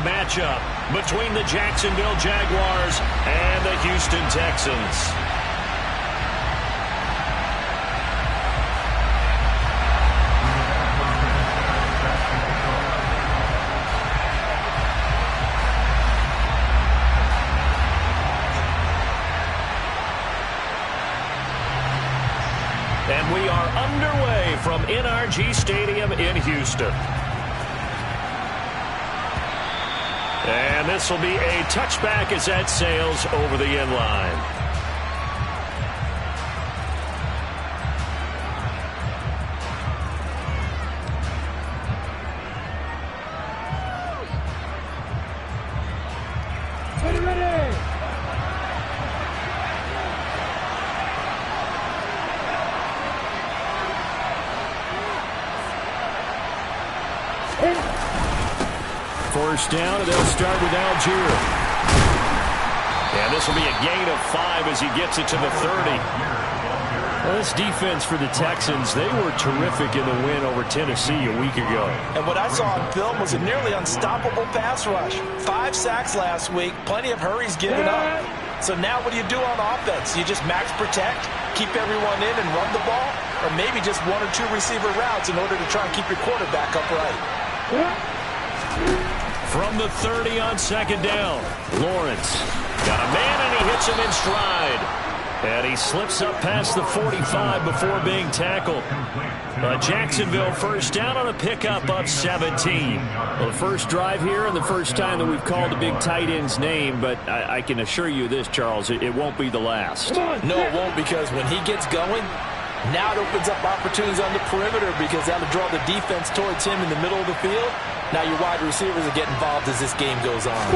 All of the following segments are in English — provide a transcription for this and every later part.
matchup between the Jacksonville Jaguars and the Houston Texans. And we are underway from NRG Stadium in Houston. And this will be a touchback as that sails over the end line. First down, and they'll start with Algier. And this will be a gain of 5 as he gets it to the 30. Well, this defense for the Texans, they were terrific in the win over Tennessee a week ago. And what I saw on film was a nearly unstoppable pass rush. 5 sacks last week, plenty of hurries given up. So now what do you do on offense? You just max protect, keep everyone in and run the ball, or maybe just 1 or 2 receiver routes in order to try and keep your quarterback upright. From the 30 on second down, Lawrence got a man and he hits him in stride. And he slips up past the 45 before being tackled. Jacksonville first down on a pickup of 17. Well, the first drive here and the first time that we've called the big tight end's name, but I can assure you this, Charles, it won't be the last. No, it won't, because when he gets going, now it opens up opportunities on the perimeter because that'll draw the defense towards him in the middle of the field. Now your wide receivers will get involved as this game goes on.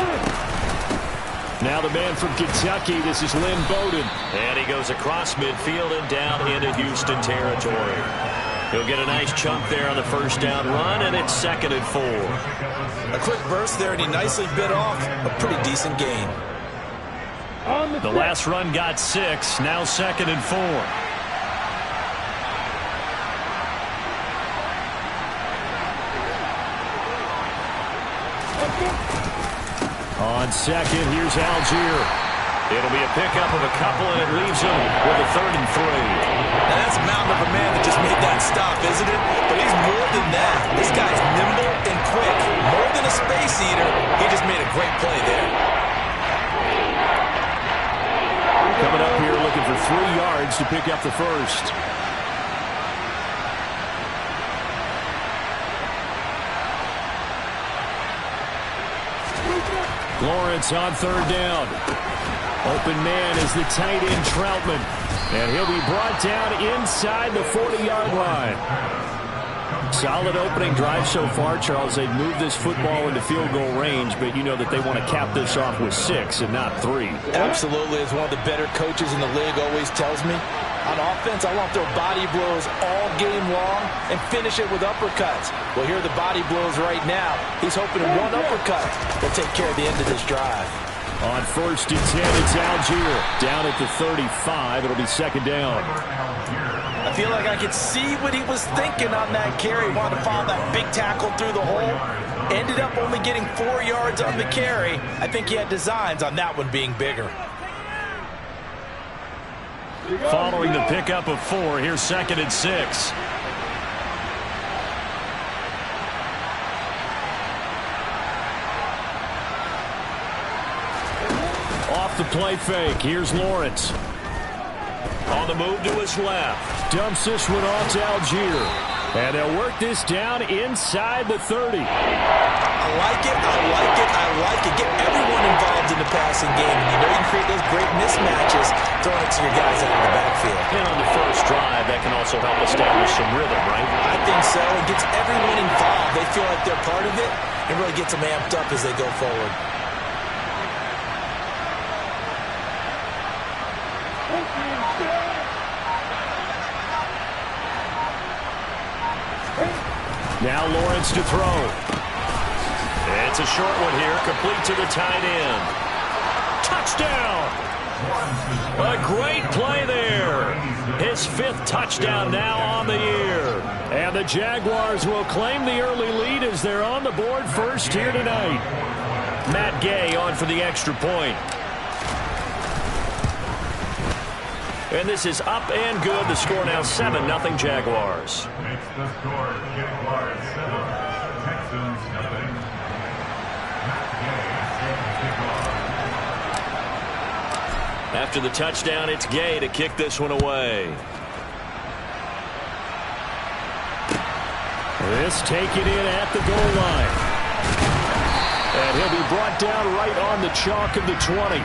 Now the man from Kentucky, this is Lynn Bowden. And he goes across midfield and down into Houston territory. He'll get a nice chunk there on the first down run, and it's 2nd and 4. A quick burst there, and he nicely bit off a pretty decent gain. The last run got 6, now 2nd and 4. On second, here's Algier. It'll be a pickup of a couple, and it leaves him with a 3rd and 3. Now that's a mountain of a man that just made that stop, isn't it? But he's more than that. This guy's nimble and quick. More than a space eater, he just made a great play there. Coming up here looking for 3 yards to pick up the first. Lawrence on 3rd down. Open man is the tight end Troutman. And he'll be brought down inside the 40-yard line. Solid opening drive so far, Charles. They've moved this football into field goal range, but you know that they want to cap this off with 6 and not 3. Absolutely. As one of the better coaches in the league always tells me, on offense, I want their body blows all game long and finish it with uppercuts. Well, here are the body blows right now. He's hoping in one uppercut will take care of the end of this drive. On 1st and 10, it's Algier. Down at the 35, it'll be 2nd down. I feel like I could see what he was thinking on that carry. He wanted to follow that big tackle through the hole. Ended up only getting 4 yards on the carry. I think he had designs on that one being bigger. Following the pickup of 4, here's 2nd and 6. Off the play fake, here's Lawrence. On the move to his left. Dumps this one off to Algier. And they'll work this down inside the 30. I like it, I like it, I like it. Get everyone involved in the passing game. And you know you can create those great mismatches throwing it to your guys out of the backfield. And on the first drive, that can also help establish some rhythm, right? I think so. It gets everyone involved. They feel like they're part of it and really gets them amped up as they go forward. Now Lawrence to throw. It's a short one here, complete to the tight end. Touchdown! A great play there. His 5th touchdown now on the year. And the Jaguars will claim the early lead as they're on the board first here tonight. Matt Gay on for the extra point. And this is up and good. The score now 7-0 Jaguars. Makes the score Jaguars 7, Texans nothing. Matt Gay taking kickoff. After the touchdown, it's Gay to kick this one away. This taken in at the goal line. And he'll be brought down right on the chalk of the 20.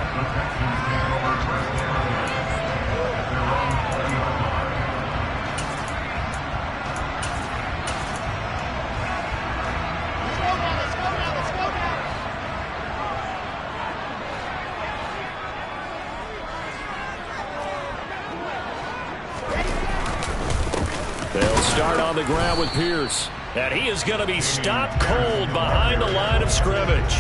They'll start on the ground with Pierce. And he is going to be stopped cold behind the line of scrimmage.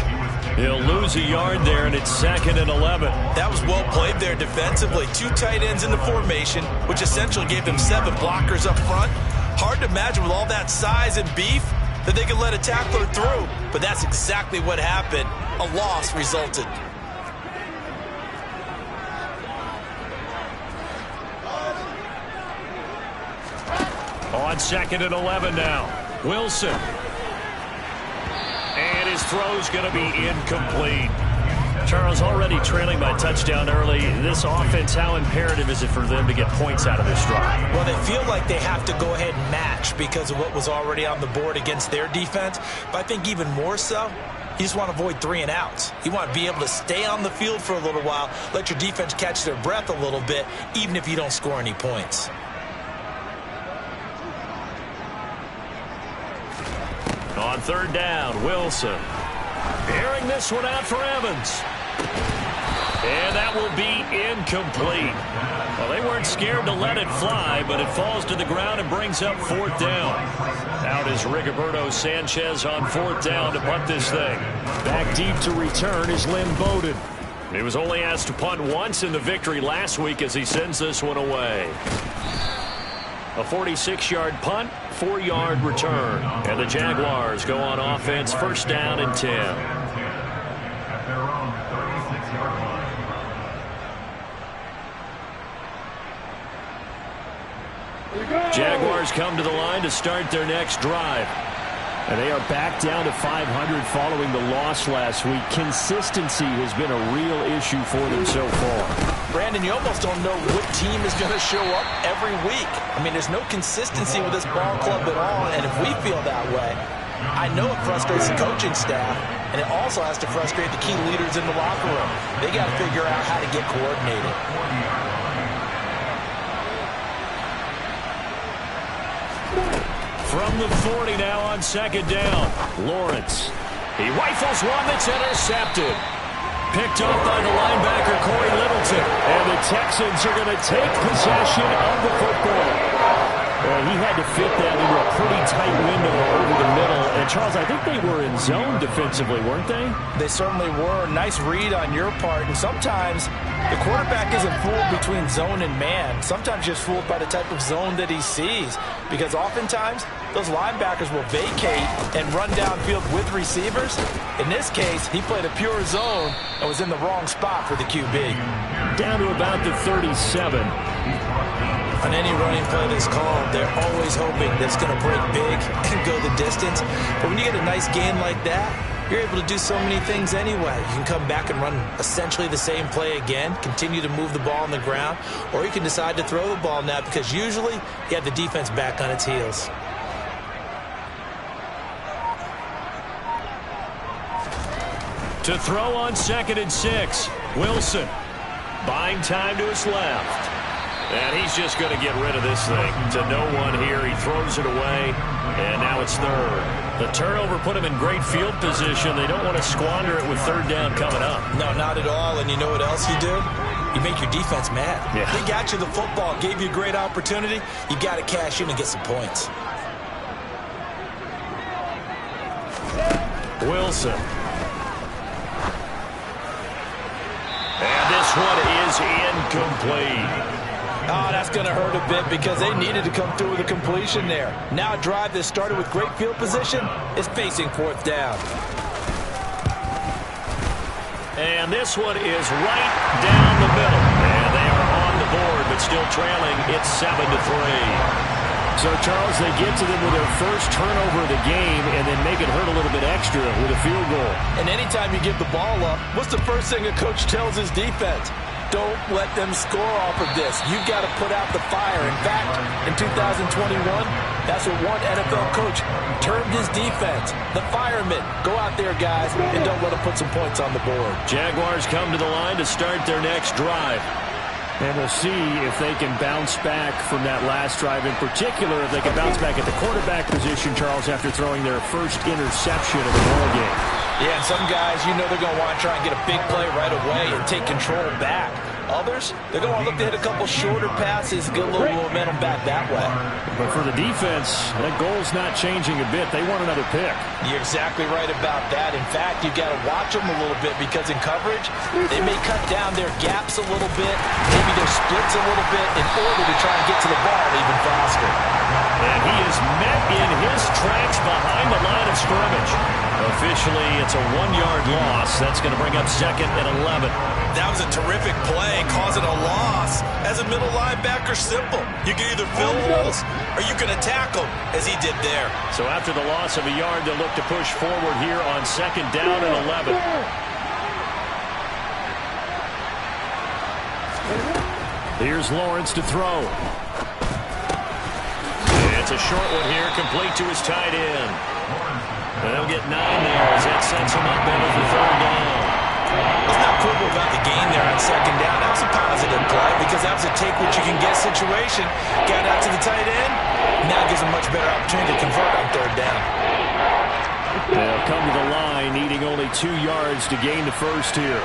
He'll lose a yard there, and it's 2nd and 11. That was well played there defensively. 2 tight ends in the formation, which essentially gave them 7 blockers up front. Hard to imagine with all that size and beef that they could let a tackler through. But that's exactly what happened. A loss resulted. On 2nd and 11 now. Wilson. And his throw's going to be incomplete. Charles, already trailing by touchdown early. This offense, how imperative is it for them to get points out of this drive? Well, they feel like they have to go ahead and match because of what was already on the board against their defense. But I think even more so, you just want to avoid 3 and outs. You want to be able to stay on the field for a little while, let your defense catch their breath a little bit, even if you don't score any points. On 3rd down, Wilson. Airing this one out for Evans. And that will be incomplete. Well, they weren't scared to let it fly, but it falls to the ground and brings up 4th down. Out is Rigoberto Sanchez on 4th down to punt this thing. Back deep to return is Lynn Bowden. He was only asked to punt once in the victory last week as he sends this one away. A 46-yard punt, 4-yard return. And the Jaguars go on offense, 1st down and 10. At their own 36-yard line. Jaguars come to the line to start their next drive. And they are back down to 500 following the loss last week. Consistency has been a real issue for them so far. Brandon, you almost don't know what team is going to show up every week. I mean, there's no consistency with this ball club at all, and if we feel that way, I know it frustrates the coaching staff, and it also has to frustrate the key leaders in the locker room. They got to figure out how to get coordinated. From the 40 now on 2nd down, Lawrence. He rifles one that's intercepted. Picked off by the linebacker, Corey Littleton. And the Texans are going to take possession of the football. Well, he had to fit that into a pretty tight window over the middle. And, Charles, I think they were in zone defensively, weren't they? They certainly were. Nice read on your part. And sometimes the quarterback isn't fooled between zone and man. Sometimes just fooled by the type of zone that he sees. Because oftentimes, those linebackers will vacate and run downfield with receivers. In this case, he played a pure zone and was in the wrong spot for the QB. Down to about the 37. On any running play that's called, they're always hoping that it's going to break big and go the distance. But when you get a nice gain like that, you're able to do so many things anyway. You can come back and run essentially the same play again, continue to move the ball on the ground, or you can decide to throw the ball now because usually you have the defense back on its heels. To throw on 2nd and 6, Wilson. Buying time to his left. And he's just going to get rid of this thing. To no one here. He throws it away. And now it's 3rd. The turnover put him in great field position. They don't want to squander it with 3rd down coming up. No, not at all. And you know what else you do? You make your defense mad. Yeah. They got you the football, gave you a great opportunity. You got to cash in and get some points. Wilson. And this one is incomplete. Oh, that's going to hurt a bit because they needed to come through with a completion there. Now a drive that started with great field position is facing 4th down. And this one is right down the middle. And they are on the board, but still trailing. It's 7-3. So, Charles, they get to them with their first turnover of the game and then make it hurt a little bit extra with a field goal. And anytime you give the ball up, what's the first thing a coach tells his defense? Don't let them score off of this. You've got to put out the fire. In fact, in 2021, that's what one NFL coach termed his defense. The firemen. Go out there, guys, and don't let them put some points on the board. Jaguars come to the line to start their next drive. And we'll see if they can bounce back from that last drive. In particular, if they can bounce back at the quarterback position, Charles, after throwing their first interception of the ball game. Yeah, and some guys, you know they're going to want to try and get a big play right away and take control back. Others, they're going to look to hit a couple shorter passes, get a little momentum back that way. But for the defense, that goal's not changing a bit. They want another pick. You're exactly right about that. In fact, you've got to watch them a little bit because in coverage, they may cut down their gaps a little bit, maybe their splits a little bit in order to try and get to the ball even faster. And he is met in his tracks behind the line of scrimmage. Officially, it's a 1-yard loss. That's going to bring up 2nd and 11. That was a terrific play, causing a loss. As a middle linebacker, simple. You can either fill holes or you can attack them, as he did there. So after the loss of a yard, they'll look to push forward here on 2nd down and 11. Here's Lawrence to throw. It's a short one here, complete to his tight end. They'll get 9 there as that sets him up better for 3rd down. Let's not quibble about the gain there on 2nd down. That was a positive play because that was a take-what-you-can-get situation. Got out to the tight end. Now gives him much better opportunity to convert on 3rd down. They'll come to the line, needing only 2 yards to gain the first here.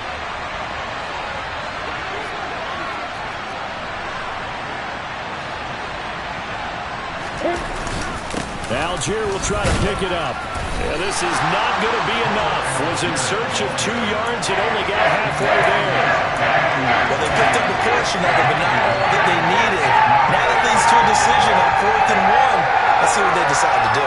Algier will try to pick it up. Yeah, this is not going to be enough. Was in search of 2 yards and only got halfway there. Well, they picked up a portion of it, but not all that they needed. Now that leads to a decision on 4th and 1. Let's see what they decide to do.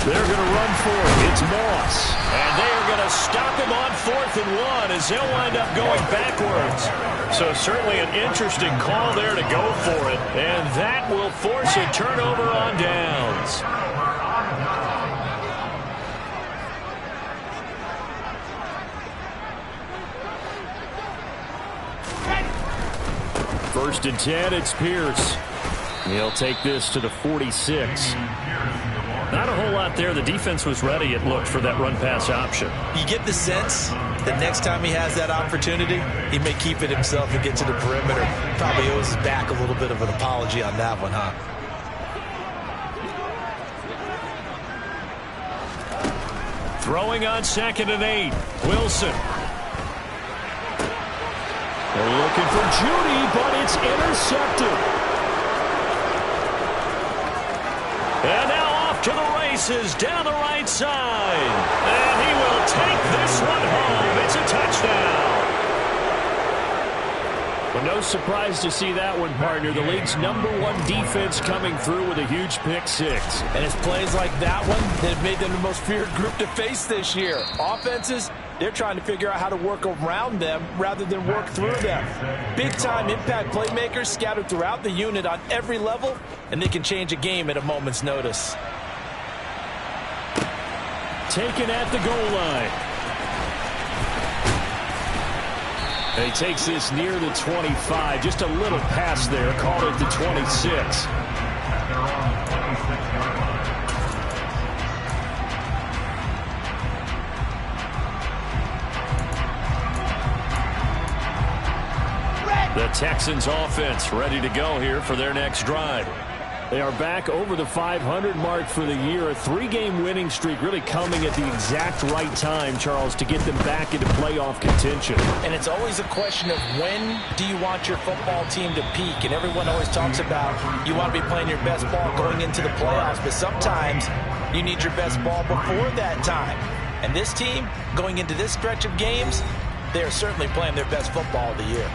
They're going to run for it. It's Moss. And they are going to stop him on 4th and 1 as they'll wind up going backwards. So certainly an interesting call there to go for it. And that will force a turnover on downs. First and 10, it's Pierce. He'll take this to the 46. Not a whole lot there. The defense was ready, it looked, for that run-pass option. You get the sense that next time he has that opportunity, he may keep it himself and get to the perimeter. Probably owes his back a little bit of an apology on that one, huh? Throwing on 2nd and 8. Wilson. They're looking for Judy, but it's intercepted. And now off to the races down the right side. And he will take this one home. It's a touchdown. Well, no surprise to see that one, partner. The league's #1 defense coming through with a huge pick-6. And it's plays like that one that have made them the most feared group to face this year. Offenses, they're trying to figure out how to work around them rather than work through them. Big-time impact playmakers scattered throughout the unit on every level, and they can change a game at a moment's notice. Taken at the goal line. And he takes this near the 25. Just a little pass there. Call it the 26. The Texans offense ready to go here for their next drive. They are back over the 500 mark for the year. A 3-game winning streak really coming at the exact right time, Charles, to get them back into playoff contention. And it's always a question of when do you want your football team to peak? And everyone always talks about you want to be playing your best ball going into the playoffs, but sometimes you need your best ball before that time. And this team, going into this stretch of games, they are certainly playing their best football of the year.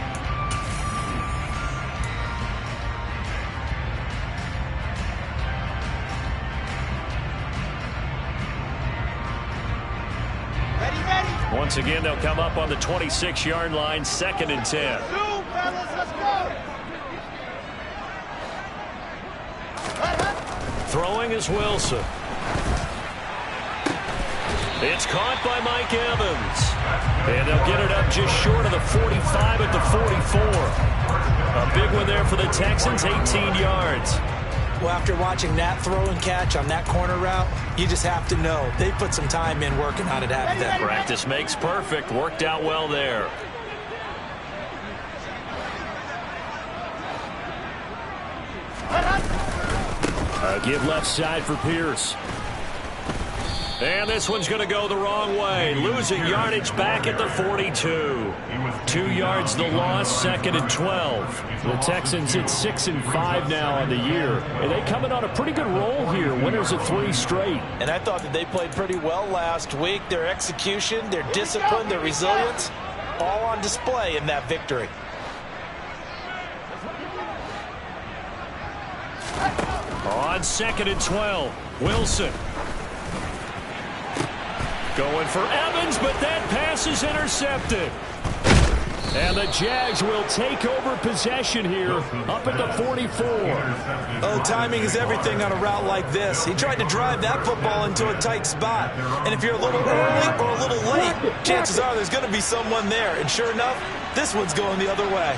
Once again, they'll come up on the 26-yard line, 2nd and 10. Throwing is Wilson. It's caught by Mike Evans. And they'll get it up just short of the 45 at the 44. A big one there for the Texans, 18 yards. Well, after watching that throw and catch on that corner route, you just have to know they put some time in working on it after that. Practice makes perfect. Worked out well there. A give left side for Pierce. And this one's going to go the wrong way. Losing yardage back at the 42. 2 yards the loss, 2nd and 12. The Texans at 6-5 now on the year. And they coming on a pretty good roll here. Winners of 3 straight. And I thought that they played pretty well last week. Their execution, their discipline, their resilience, all on display in that victory. On 2nd and 12, Wilson. Going for Evans, but that pass is intercepted. And the Jags will take over possession here up at the 44. Oh, timing is everything on a route like this. He tried to drive that football into a tight spot. And if you're a little early or a little late, chances are there's going to be someone there. And sure enough, this one's going the other way.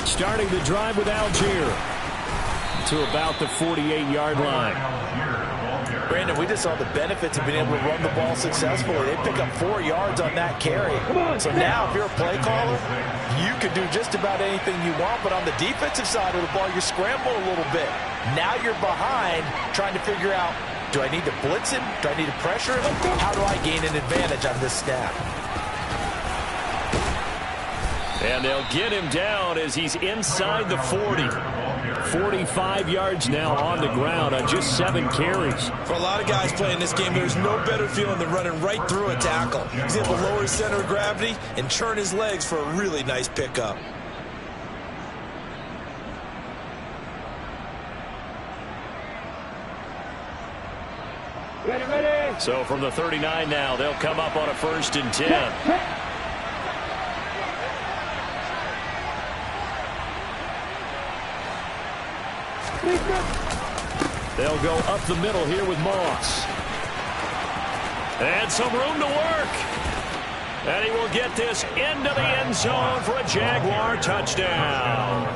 Starting the drive with Algier to about the 48-yard line. Brandon, we just saw the benefits of being able to run the ball successfully. They pick up 4 yards on that carry. So now if you're a play caller, you can do just about anything you want. But on the defensive side of the ball, you're scrambling a little bit. Now you're behind trying to figure out, do I need to blitz him? Do I need to pressure him? How do I gain an advantage on this snap? And they'll get him down as he's inside the 40. 45 yards now on the ground on just 7 carries. For a lot of guys playing this game, there's no better feeling than running right through a tackle. He's able to lower his center of gravity and churn his legs for a really nice pickup. Ready. So from the 39 now, they'll come up on a 1st and 10. They'll go up the middle here with Moss. And some room to work. And he will get this into the end zone for a Jaguar touchdown.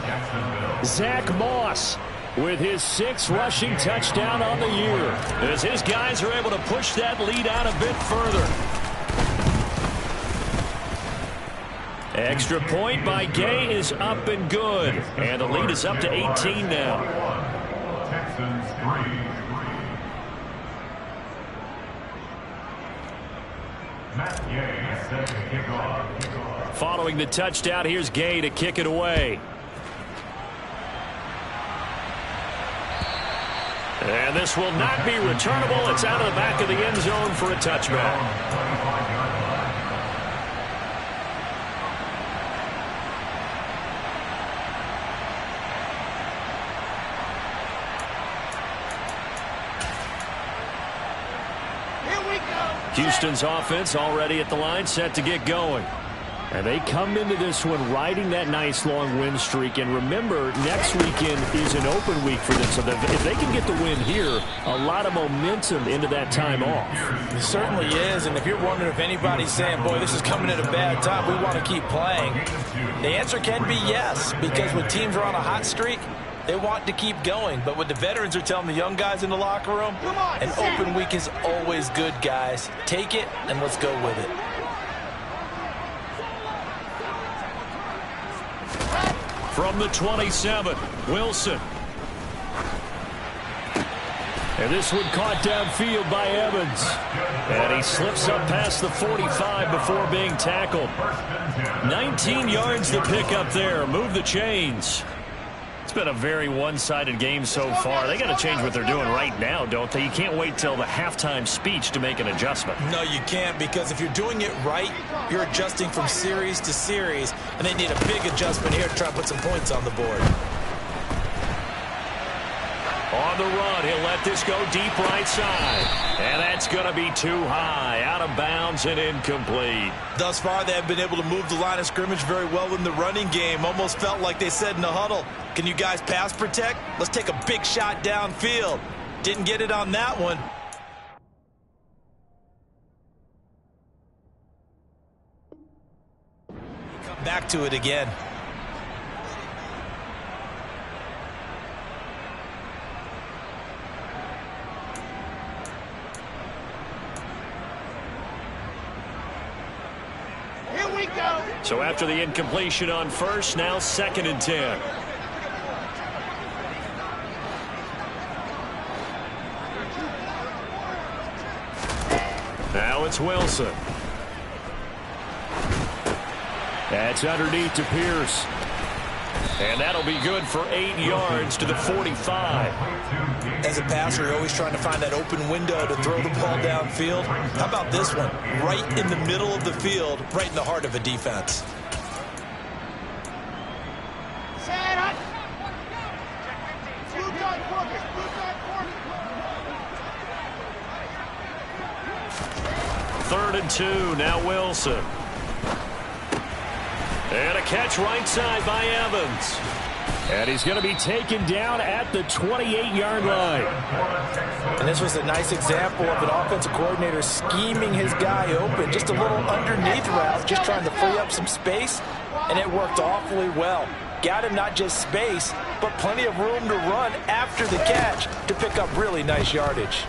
Zach Moss with his 6th rushing touchdown on the year, as his guys are able to push that lead out a bit further. Extra point by Gay is up and good. And the lead is up to 18 now. Texans 3. Matt Gay set to kick off. Following the touchdown, here's Gay to kick it away. And this will not be returnable. It's out of the back of the end zone for a touchback. Houston's offense already at the line, set to get going. And they come into this one riding that nice long win streak. And remember, next weekend is an open week for them. So that if they can get the win here, a lot of momentum into that time off. It certainly is. And if you're wondering if anybody's saying, boy, this is coming at a bad time, we want to keep playing, the answer can be yes. Because when teams are on a hot streak, they want to keep going. But what the veterans are telling the young guys in the locker room, an open week is always good, guys. Take it, and let's go with it. From the 27, Wilson. And this one caught downfield by Evans. And he slips up past the 45 before being tackled. 19 yards to pick up there. Move the chains. It's been a very one-sided game so far. They got to change what they're doing right now, don't they? You can't wait till the halftime speech to make an adjustment. No, you can't, because if you're doing it right, you're adjusting from series to series, and they need a big adjustment here to try to put some points on the board. On the run, he'll let this go deep right side. And that's going to be too high. Out of bounds and incomplete. Thus far, they have been able to move the line of scrimmage very well in the running game. Almost felt like they said in the huddle, can you guys pass protect? Let's take a big shot downfield. Didn't get it on that one. Come back to it again. So after the incompletion on first, now 2nd and 10. Now it's Wilson. That's underneath to Pierce. And that'll be good for 8 yards to the 45. As a passer, you're always trying to find that open window to throw the ball downfield. How about this one? Right in the middle of the field, right in the heart of a defense. Third and 2, now Wilson. And a catch right side by Evans. And he's going to be taken down at the 28-yard line. And this was a nice example of an offensive coordinator scheming his guy open. Just a little underneath route, just trying to free up some space, and it worked awfully well. Got him not just space, but plenty of room to run after the catch to pick up really nice yardage.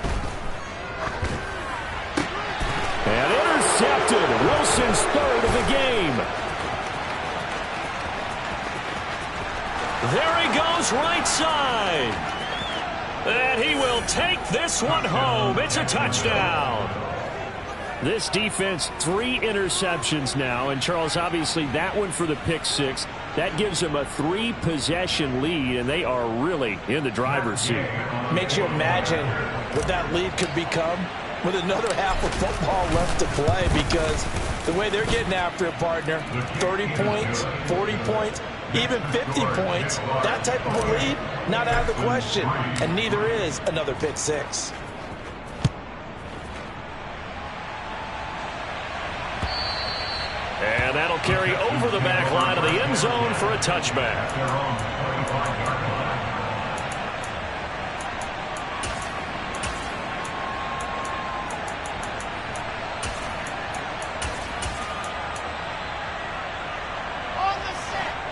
And intercepted. Wilson's third of the game. There he goes right side. And he will take this one home. It's a touchdown. This defense, 3 interceptions now. And, Charles, obviously that one for the pick 6. That gives them a 3-possession lead, and they are really in the driver's seat. Makes you imagine what that lead could become with another half of football left to play, because the way they're getting after it, partner, 30 points, 40 points, even 50 points, that type of a lead, not out of the question, and neither is another pick 6. And that'll carry over the back line of the end zone for a touchback.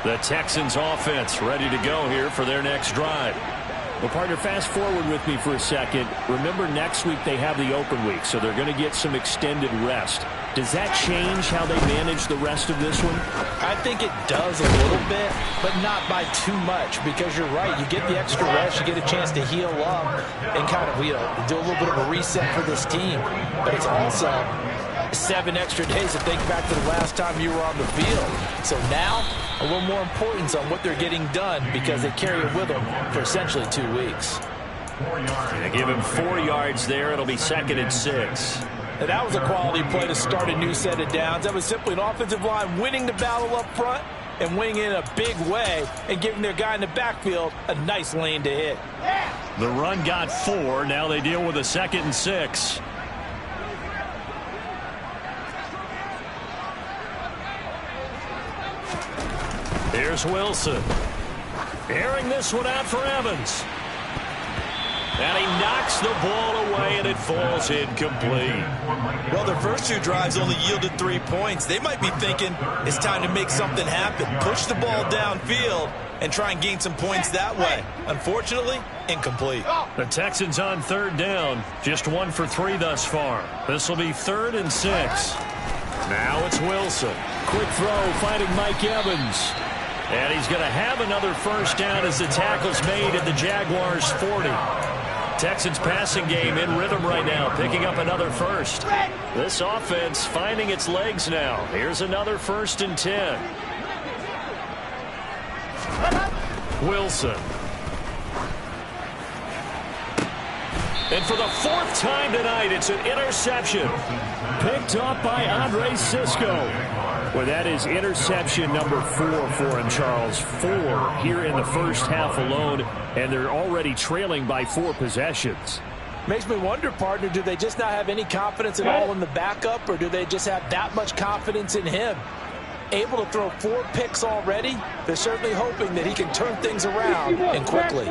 The Texans offense ready to go here for their next drive. Well, partner, fast forward with me for a second. Remember, next week they have the open week, so they're going to get some extended rest. Does that change how they manage the rest of this one? I think it does a little bit, but not by too much, because you're right. You get the extra rest, you get a chance to heal up and kind of, do a little bit of a reset for this team. But it's also 7 extra days to think back to the last time you were on the field. So now, a little more importance on what they're getting done, because they carry it with them for essentially 2 weeks. They give him 4 yards there. It'll be 2nd and 6. And that was a quality play to start a new set of downs. That was simply an offensive line winning the battle up front and winning it in a big way and giving their guy in the backfield a nice lane to hit. The run got 4. Now they deal with a 2nd and 6. Here's Wilson. Airing this one out for Evans. And he knocks the ball away, and it falls incomplete. Well, their first 2 drives only yielded 3 points. They might be thinking it's time to make something happen. Push the ball downfield and try and gain some points that way. Unfortunately, incomplete. The Texans on 3rd down. Just 1 for 3 thus far. This will be 3rd and 6. Now it's Wilson. Quick throw, finding Mike Evans. And he's going to have another first down as the tackle's made at the Jaguars' 40. Texans passing game in rhythm right now, picking up another first. This offense finding its legs now. Here's another 1st and 10. Wilson. And for the 4th time tonight, it's an interception. Picked up by Andre Sisco. Well, that is interception number 4 for him, Charles. 4 here in the first half alone, and they're already trailing by 4 possessions. Makes me wonder, partner, do they just not have any confidence at all in the backup, or do they just have that much confidence in him? Able to throw 4 picks already, they're certainly hoping that he can turn things around and quickly.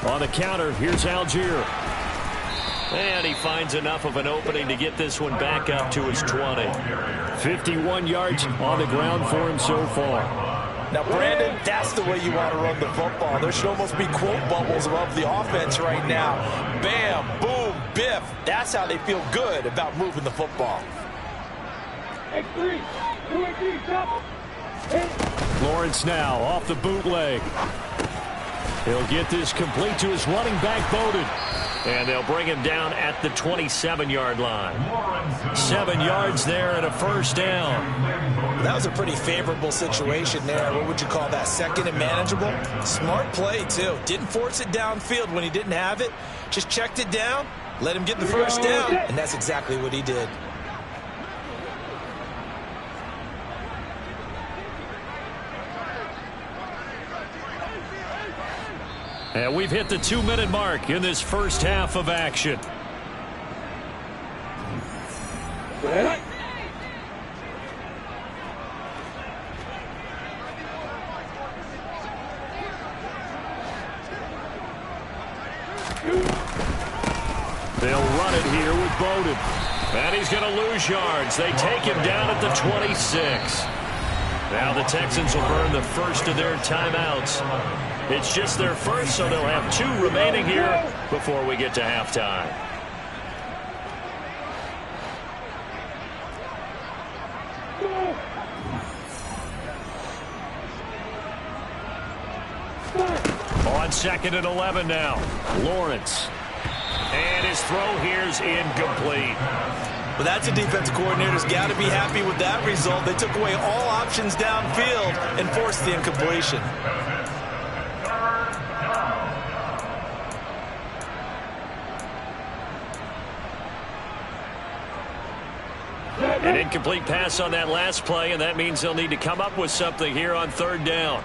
On the counter, here's Algier. And he finds enough of an opening to get this one back up to his 20. 51 yards on the ground for him so far. Now, Brandon, that's the way you want to run the football. There should almost be quote bubbles above the offense right now. Bam, boom, biff. That's how they feel good about moving the football. Lawrence now off the bootleg. He'll get this complete to his running back, Bowden. And they'll bring him down at the 27-yard line. 7 yards there and a first down. That was a pretty favorable situation there. What would you call that? 2nd and manageable? Smart play, too. Didn't force it downfield when he didn't have it. Just checked it down, let him get the first down, and that's exactly what he did. And we've hit the 2-minute mark in this first half of action. They'll run it here with Bowden. And he's going to lose yards. They take him down at the 26. Now the Texans will burn the first of their timeouts. It's just their first, so they'll have 2 remaining here before we get to halftime. On 2nd and 11 now. Lawrence. And his throw here's incomplete. Well, that's a defensive coordinator's got to be happy with that result. They took away all options downfield and forced the incompletion. An incomplete pass on that last play, and that means they'll need to come up with something here on 3rd down.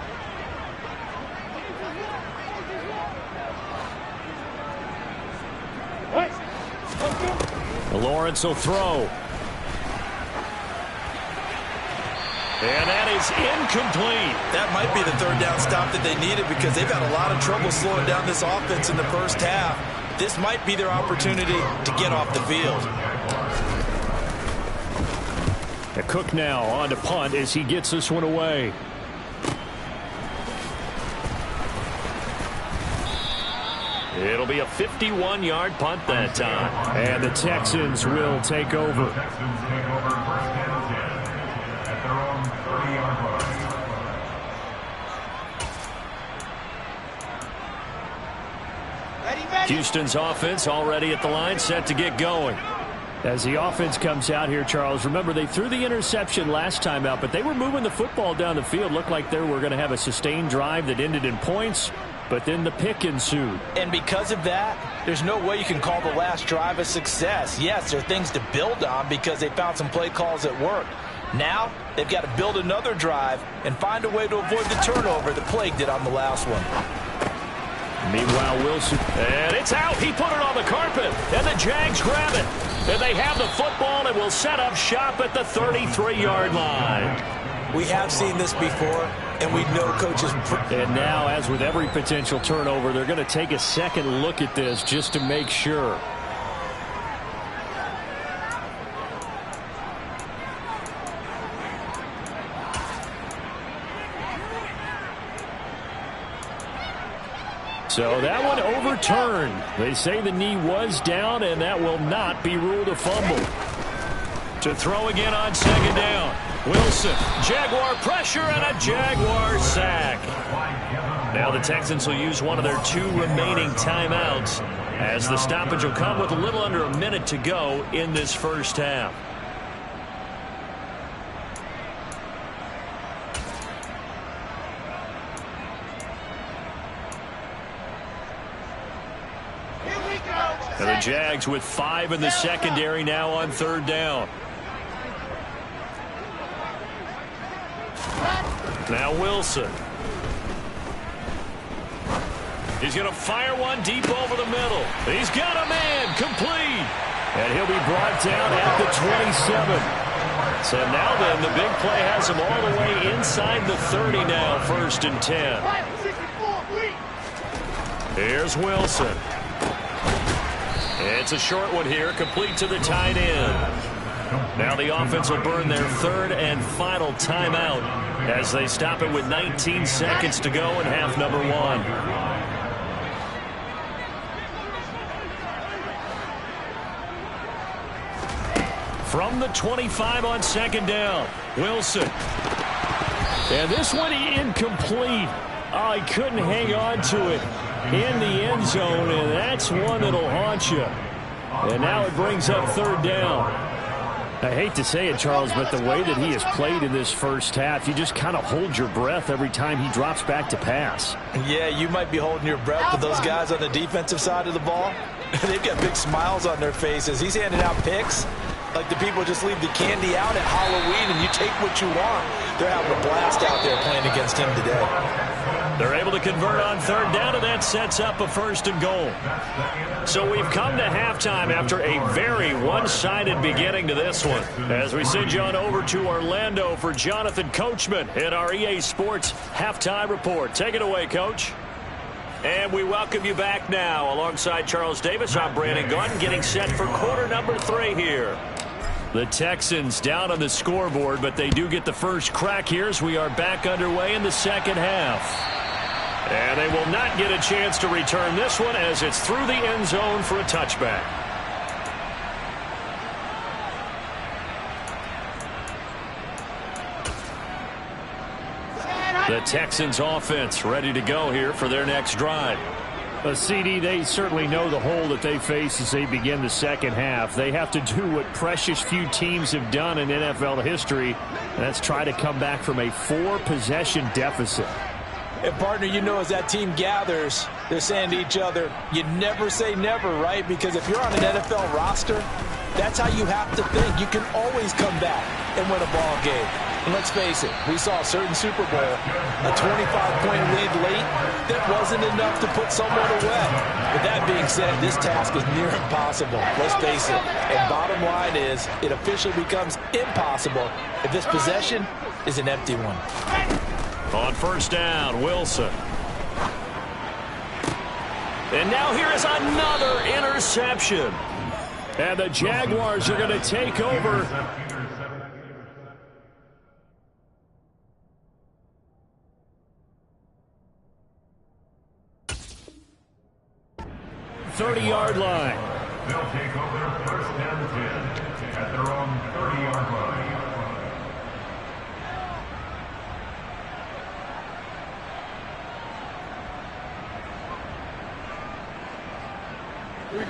Lawrence will throw. And that is incomplete. That might be the 3rd down stop that they needed because they've had a lot of trouble slowing down this offense in the first half. This might be their opportunity to get off the field. Cook now on to punt as he gets this one away. It'll be a 51-yard punt that time. And the Texans will take over. Texans take over 1st and 10 at their own 30-yard line. Houston's offense already at the line, set to get going. As the offense comes out here, Charles, remember they threw the interception last time out, but they were moving the football down the field. Looked like they were going to have a sustained drive that ended in points, but then the pick ensued. And because of that, there's no way you can call the last drive a success. Yes, there are things to build on because they found some play calls that worked. Now, they've got to build another drive and find a way to avoid the turnover that plagued it on the last one. Meanwhile, Wilson, and it's out. He put it on the carpet, and the Jags grab it. And they have the football and will set up shop at the 33-yard line. We have seen this before, and we know coaches. And now, as with every potential turnover, they're going to take a second look at this just to make sure. So that one overturned. They say the knee was down, and that will not be ruled a fumble. To throw again on second down. Wilson, Jaguar pressure and a Jaguar sack. Now the Texans will use one of their 2 remaining timeouts as the stoppage will come with a little under a minute to go in this first half. And the Jags with 5 in the secondary now on third down. Now Wilson. He's going to fire one deep over the middle. He's got a man complete. And he'll be brought down at the 27. So now then, the big play has him all the way inside the 30 now, 1st and 10. Here's Wilson. It's a short one here, complete to the tight end. Now the offense will burn their 3rd and final timeout as they stop it with 19 seconds to go in half number 1. From the 25 on second down, Wilson. And this one incomplete. Oh, he couldn't hang on to it in the end zone, and that's one that'll haunt you. And now it brings up third down. I hate to say it, Charles, but the way that he has played in this first half, you just kind of hold your breath every time he drops back to pass. Yeah, you might be holding your breath, but those guys on the defensive side of the ball, they've got big smiles on their faces. He's handing out picks like the people just leave the candy out at Halloween and you take what you want. They're having a blast out there playing against him today. They're able to convert on third down, and that sets up a 1st and goal. So we've come to halftime after a very one-sided beginning to this one. As we send you on over to Orlando for Jonathan Coachman in our EA Sports Halftime Report. Take it away, Coach. And we welcome you back now. Alongside Charles Davis, I'm Brandon Gunn, getting set for quarter number 3 here. The Texans down on the scoreboard, but they do get the first crack here as we are back underway in the second half. And they will not get a chance to return this one as it's through the end zone for a touchback. The Texans offense ready to go here for their next drive. CD, they certainly know the hole that they face as they begin the second half. They have to do what precious few teams have done in NFL history, and that's try to come back from a 4-possession deficit. And, partner, you know, as that team gathers, they're saying to each other, you never say never, right? Because if you're on an NFL roster, that's how you have to think. You can always come back and win a ball game. And let's face it, we saw a certain Super Bowl, a 25-point lead late, that wasn't enough to put someone away. With that being said, this task is near impossible. Let's face it. And bottom line is, it officially becomes impossible if this possession is an empty one. On first down, Wilson. And now here is another interception. And the Jaguars are going to take over. .30-yard line. They'll take over 1st and 10 at their own 30-yard line.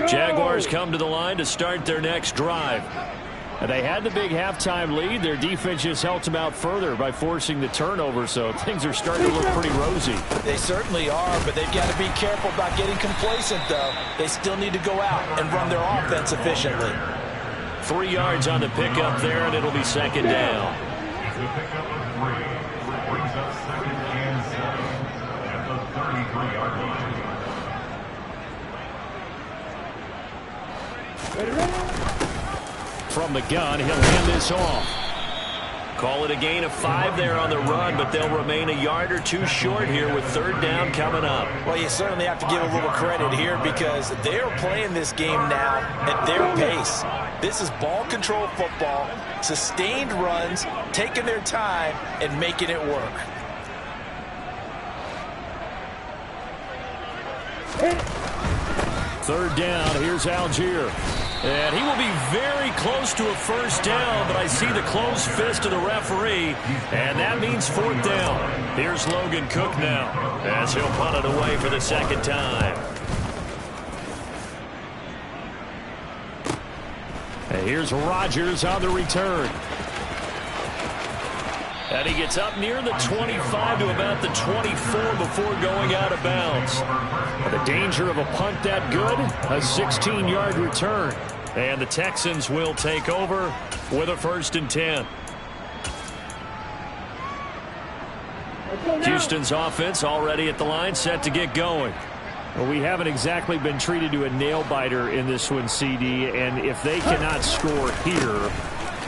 Jaguars come to the line to start their next drive. And they had the big halftime lead. Their defense just helped them out further by forcing the turnover, so things are starting to look pretty rosy. They certainly are, but they've got to be careful about getting complacent, though. They still need to go out and run their offense efficiently. 3 yards on the pickup there, and it'll be second down. It's a pickup of 3. Brings up 2nd and 7 at the 33-yard line. From the gun, he'll hand this off. Call it a gain of 5 there on the run, but they'll remain a yard or 2 short here with third down coming up. Well, you certainly have to give a little credit here because they're playing this game now at their pace. This is ball control football, sustained runs, taking their time and making it work. Third down, here's Algier. And he will be very close to a first down, but I see the closed fist of the referee, and that means fourth down. Here's Logan Cook now, as he'll punt it away for the second time. And here's Rodgers on the return. And he gets up near the 25 to about the 24 before going out of bounds. And the danger of a punt that good, a 16-yard return. And the Texans will take over with a 1st and 10. Houston's offense already at the line, set to get going. Well, we haven't exactly been treated to a nail-biter in this one, CD, and if they cannot score here,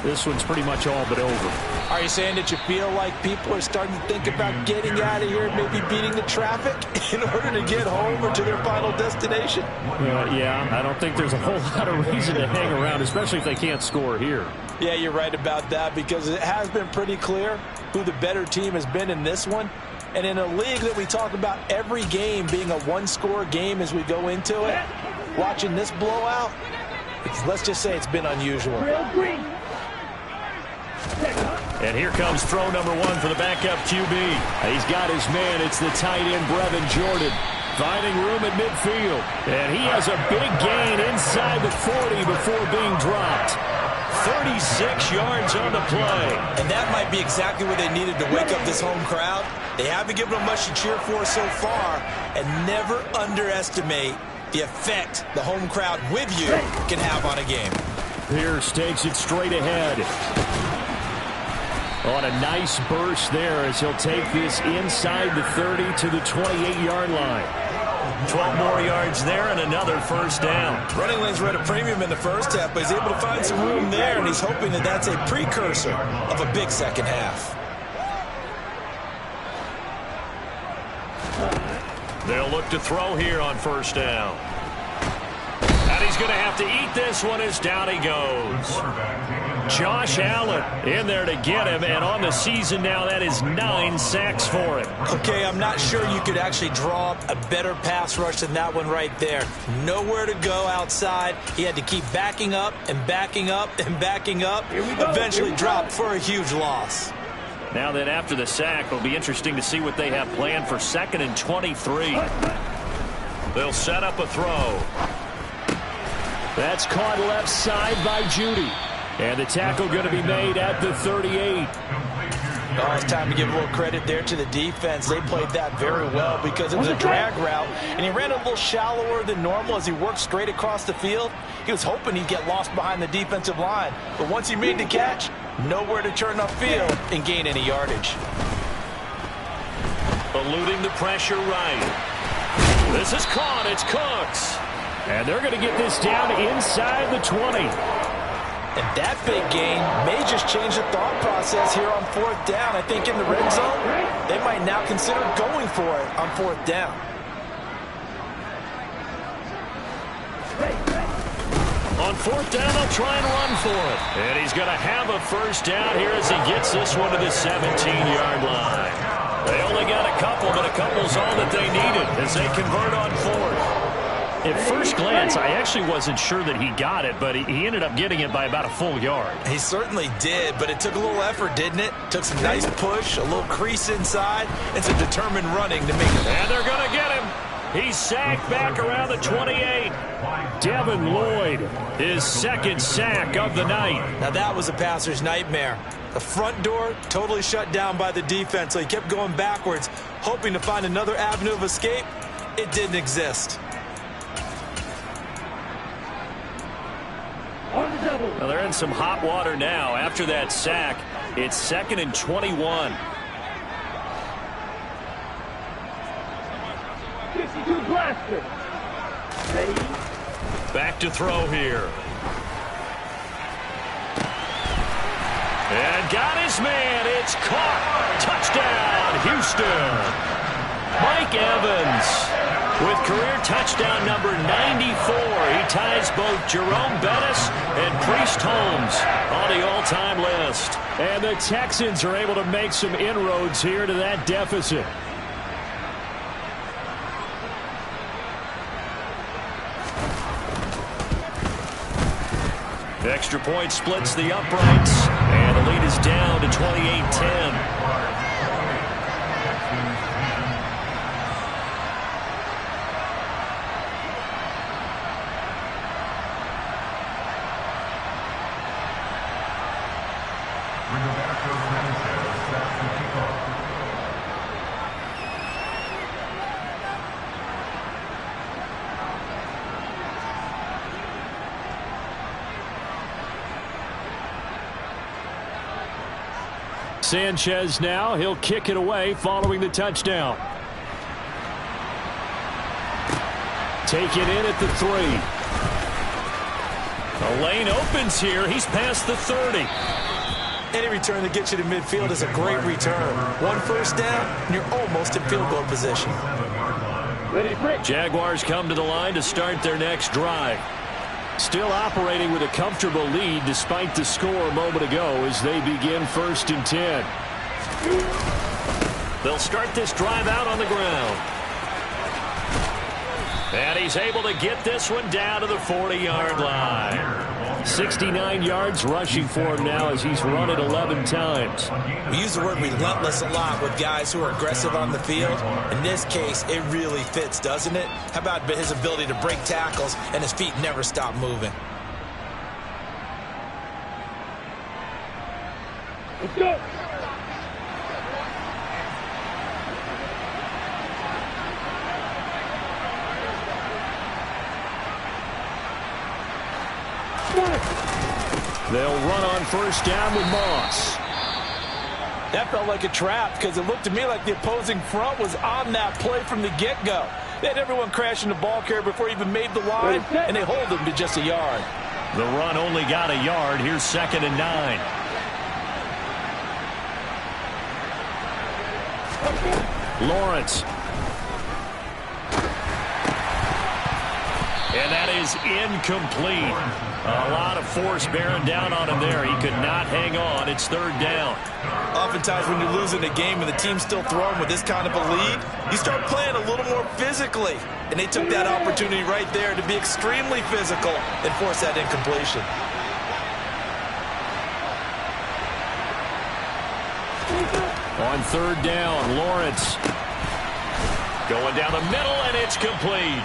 this one's pretty much all but over. Are you saying that you feel like people are starting to think about getting out of here, maybe beating the traffic in order to get home or to their final destination? Yeah, I don't think there's a whole lot of reason to hang around, especially if they can't score here. Yeah, you're right about that, because it has been pretty clear who the better team has been in this one. And in a league that we talk about every game being a one-score game as we go into it, watching this blowout, let's just say it's been unusual. And here comes throw number 1 for the backup QB. He's got his man. It's the tight end, Brevin Jordan, finding room at midfield. And he has a big gain inside the 40 before being dropped. 36 yards on the play. And that might be exactly what they needed to wake up this home crowd. They haven't given them much to cheer for so far, and never underestimate the effect the home crowd with you can have on a game. Pierce takes it straight ahead. On a nice burst there as he'll take this inside the 30 to the 28-yard line. 12 more yards there and another first down. Running lanes were at a premium in the first half, but he's able to find some room there, and he's hoping that that's a precursor of a big second half. They'll look to throw here on first down. And he's going to have to eat this one as down he goes. Josh Allen in there to get him, and on the season now, that is 9 sacks for him. Okay, I'm not sure you could actually draw up a better pass rush than that one right there. Nowhere to go outside. He had to keep backing up and backing up and backing up. Eventually dropped for a huge loss. Now then, after the sack, it'll be interesting to see what they have planned for 2nd and 23. They'll set up a throw. That's caught left side by Judy. And the tackle going to be made at the 38. Oh, it's time to give a little credit there to the defense. They played that very well because it was a drag route, and he ran a little shallower than normal as he worked straight across the field. He was hoping he'd get lost behind the defensive line, but once he made the catch, nowhere to turn upfield and gain any yardage. Eluding the pressure right. This is caught. It's Cooks. And they're going to get this down inside the 20. And that big gain may just change the thought process here on 4th down. I think in the red zone, they might now consider going for it on 4th down. On 4th down, they'll try and run for it. And he's going to have a first down here as he gets this one to the 17-yard line. They only got a couple, but a couple's all that they needed as they convert on 4th. At first glance, I actually wasn't sure that he got it, but he ended up getting it by about a full yard. He certainly did, but it took a little effort, didn't it? Took some nice push, a little crease inside, and some determined running to make it. And they're going to get him. He's sacked back around the 28. Devin Lloyd, his 2nd sack of the night. Now that was a passer's nightmare. The front door totally shut down by the defense, so he kept going backwards, hoping to find another avenue of escape. It didn't exist. Well, they're in some hot water now. After that sack, it's 2nd and 21. 52 blaster. Back to throw here. And got his man. It's caught. Touchdown, Houston. Mike Evans with career touchdown number 94. He ties both Jerome Bettis and Priest Holmes on the all-time list. And the Texans are able to make some inroads here to that deficit. extra point splits the uprights, and the lead is down to 28-10. Sanchez now. He'll kick it away following the touchdown. Take it in at the 3. The lane opens here. He's past the 30. Any return that gets you to midfield is a great return. 1 first down, and you're almost in field goal position. Jaguars come to the line to start their next drive. Still operating with a comfortable lead despite the score a moment ago as they begin 1st and 10. They'll start this drive out on the ground. And he's able to get this one down to the 40-yard line. 69 yards rushing for him now as he's run it 11 times. We use the word relentless a lot with guys who are aggressive on the field. In this case, it really fits, doesn't it? How about his ability to break tackles and his feet never stop moving? Let's go. They'll run on 1st down with Moss. That felt like a trap because it looked to me like the opposing front was on that play from the get-go. They had everyone crashing the ball carrier before he even made the line, and they hold him to just a yard. The run only got a yard. Here's 2nd and 9. Lawrence. And that is incomplete. A lot of force bearing down on him there. He could not hang on. It's 3rd down. Oftentimes when you're losing a game and the team's still throwing with this kind of a lead, you start playing a little more physically. And they took that opportunity right there to be extremely physical and force that incompletion. On 3rd down, Lawrence. Going down the middle, and it's complete.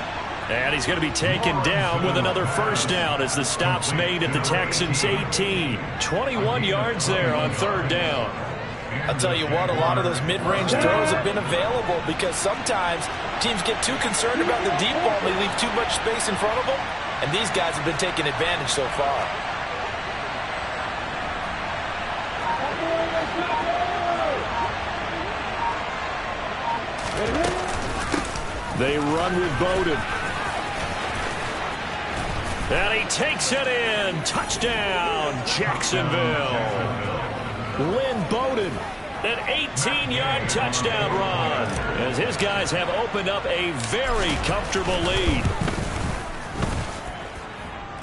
And he's going to be taken down with another 1st down as the stop's made at the Texans' 18. 21 yards there on 3rd down. I'll tell you what, a lot of those mid-range throws have been available because sometimes teams get too concerned about the deep ball and they leave too much space in front of them. And these guys have been taking advantage so far. They run with Bowden. And he takes it in. Touchdown, Jacksonville. Lynn Bowden. An 18-yard touchdown run as his guys have opened up a very comfortable lead.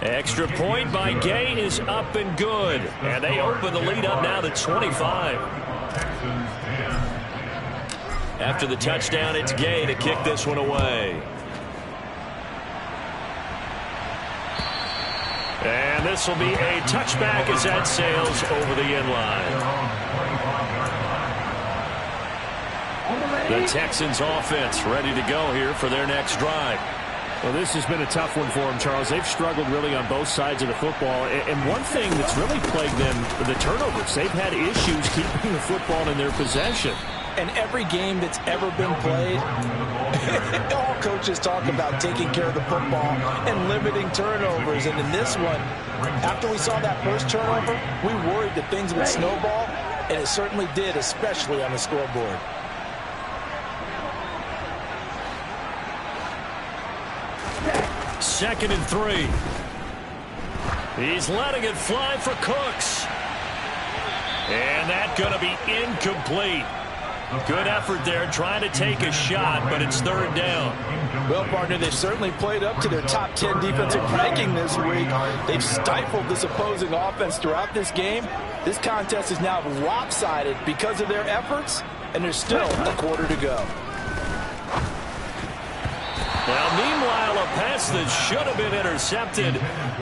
Extra point by Gay is up and good. And they open the lead up now to 25. After the touchdown, it's Gay to kick this one away. And this will be a touchback as that sails over the end line. The Texans offense ready to go here for their next drive. Well, this has been a tough one for them, Charles. They've struggled really on both sides of the football. And one thing that's really plagued them, the turnovers. They've had issues keeping the football in their possession. And every game that's ever been played, all coaches talk about taking care of the football and limiting turnovers. And in this one, after we saw that first turnover, we worried that things would snowball, and it certainly did, especially on the scoreboard. Second and 3. He's letting it fly for Cooks. And that's going to be incomplete. Good effort there trying to take a shot, but it's 3rd down. Well, partner, they've certainly played up to their top 10 defensive ranking this week. They've stifled this opposing offense throughout this game. This contest is now lopsided because of their efforts, and there's still a quarter to go. Now, meanwhile, a pass that should have been intercepted,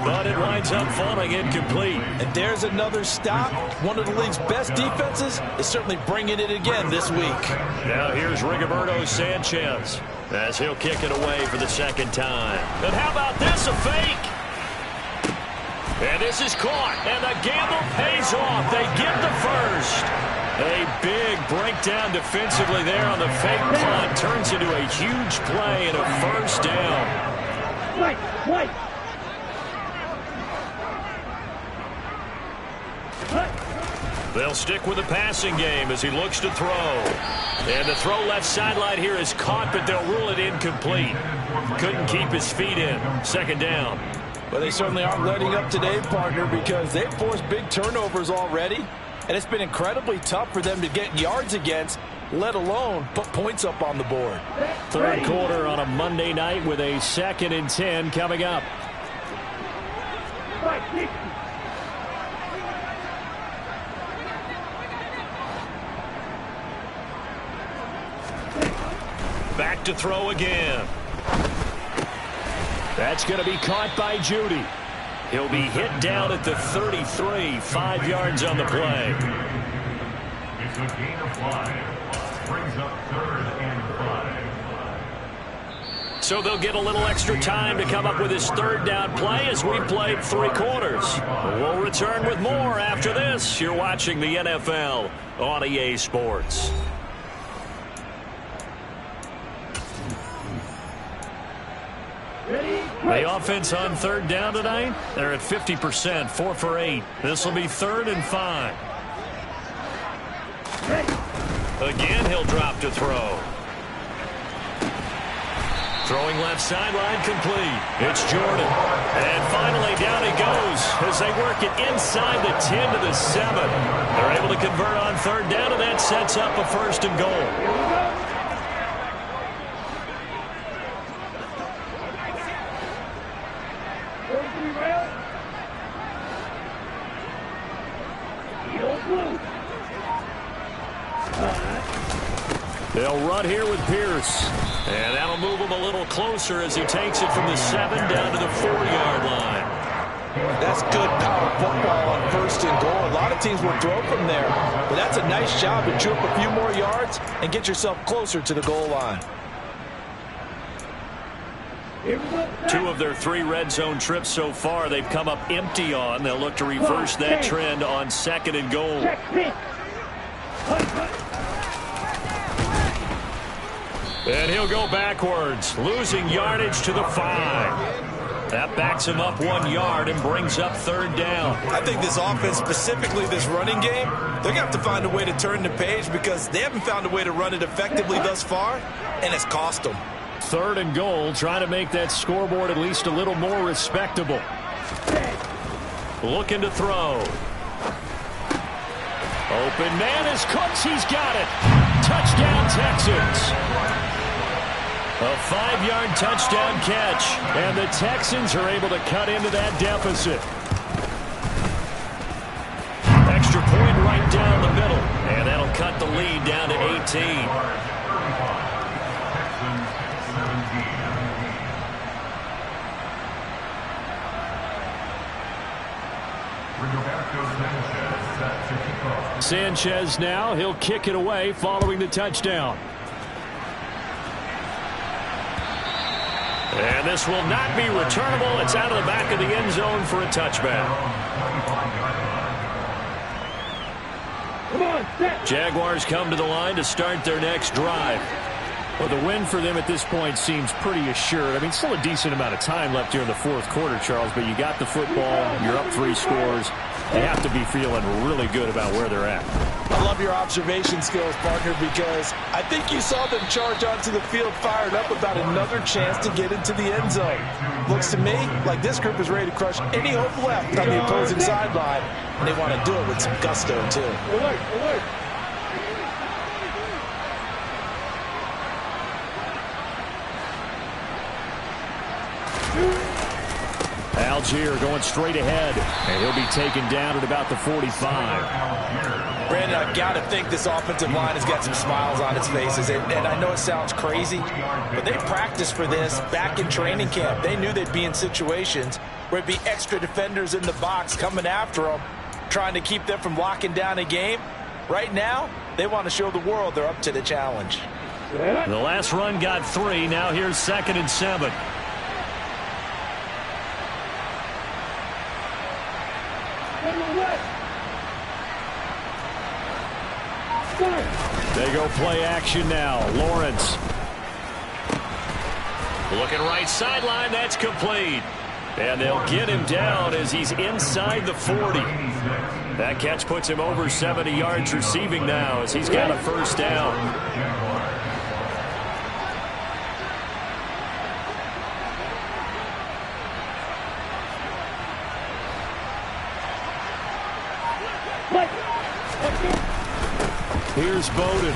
but it winds up falling incomplete. And there's another stop. One of the league's best defenses is certainly bringing it again this week. Now here's Rigoberto Sanchez as he'll kick it away for the second time. And how about this, a fake? And this is caught, and the gamble pays off. They get the first. A big breakdown defensively there on the fake punt. Turns into a huge play and a first down. They'll stick with the passing game as he looks to throw. And the throw left sideline here is caught, but they'll rule it incomplete. Couldn't keep his feet in. Second down. Well, they certainly aren't letting up today, partner, because they've forced big turnovers already. And it's been incredibly tough for them to get yards against, let alone put points up on the board. Third quarter on a Monday night with a 2nd and 10 coming up. Back to throw again. That's going to be caught by Judy. He'll be hit down at the 33, 5 yards on the play. It's a gain of 5. Brings up 3rd and 5. So they'll get a little extra time to come up with his third down play as we played 3 quarters. We'll return with more after this. You're watching the NFL on EA Sports. The offense on third down tonight, they're at 50%, 4 for 8. This will be 3rd and 5. Again, he'll drop to throw. Throwing left sideline complete. It's Jordan. And finally down he goes as they work it inside the 10 to the 7. They're able to convert on third down, and that sets up a 1st and goal. They'll run here with Pierce. And that'll move him a little closer as he takes it from the 7 down to the 4-yard line. That's good power football on 1st and goal. A lot of teams will throw from there. But that's a nice job to chew up a few more yards and get yourself closer to the goal line. 2 of their 3 red zone trips so far they've come up empty on. They'll look to reverse that trend on 2nd and goal. And he'll go backwards, losing yardage to the 5. That backs him up 1 yard and brings up 3rd down. I think this offense, specifically this running game, they're going to have to find a way to turn the page because they haven't found a way to run it effectively thus far, and it's cost them. 3rd and goal, trying to make that scoreboard at least a little more respectable. Looking to throw. Open man is Cooks. He's got it. Touchdown, Texans. A 5-yard touchdown catch, and the Texans are able to cut into that deficit. Extra point right down the middle, and that'll cut the lead down to 18. Sanchez now, he'll kick it away following the touchdown. And this will not be returnable. It's out of the back of the end zone for a touchback. Jaguars come to the line to start their next drive. Well, the win for them at this point seems pretty assured. I mean, still a decent amount of time left here in the 4th quarter, Charles, but you got the football, you're up 3 scores. They have to be feeling really good about where they're at. I love your observation skills, partner, because I think you saw them charge onto the field fired up about another chance to get into the end zone. Looks to me like this group is ready to crush any hope left on the opposing sideline, and they want to do it with some gusto, too. Alert, alert. Algier going straight ahead, and he'll be taken down at about the 45. Brandon, I've got to think this offensive line has got some smiles on its faces. And I know it sounds crazy, but they practiced for this back in training camp. They knew they'd be in situations where it'd be extra defenders in the box coming after them, trying to keep them from locking down a game. Right now, they want to show the world they're up to the challenge. The last run got 3. Now here's 2nd and 7. They go play action now. Lawrence. Looking right sideline. That's complete. And they'll get him down as he's inside the 40. That catch puts him over 70 yards receiving now as he's got a first down. Here's Bowden.